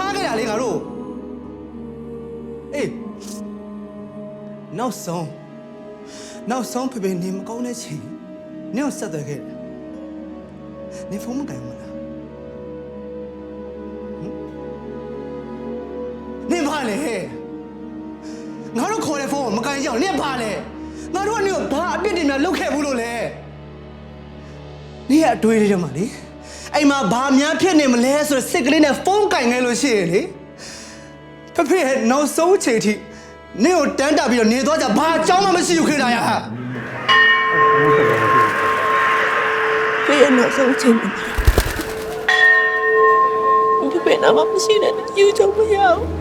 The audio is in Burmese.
ထားခဲ့တာလေငါတို့အေးနောက်ဆုံးဖေဖေနေမကောင်းတဲ့ချိန်နင့်ကိုဆက်သွယ်ခဲ့နေဖုန်းမကင်ဘူးလားနင့်ဘာလဲငါတို့ခေါ်တဲ့ဖုန်းကိုမကင်ကြအောင်နင့်ဘာလဲငါတို့ကနင့်ကိုဘာအပြစ်တွေများလုပ်ခဲ့ဘူးလို့လဲနင့်ရဲ့အတွေးလေးတွေမှာလေအိမ်မှာဘာများဖြစ်နေမလဲဆိုတော့စစ်ကလေးနဲ့ဖုန်းကင်ခဲ့လို့ရှိရင်လေဖေဖေရဲ့နောက်ဆုံးချိန်ထိနင့်ကိုတန်းတာပြီးတော့နေသွားကြဘာအကြောင်းမှမရှိဘူးခေတာရဟာဖေးနောက်ဆုံးချိန်မှာဖေးနာမမရှိတဲ့ယူချုံမရဘူး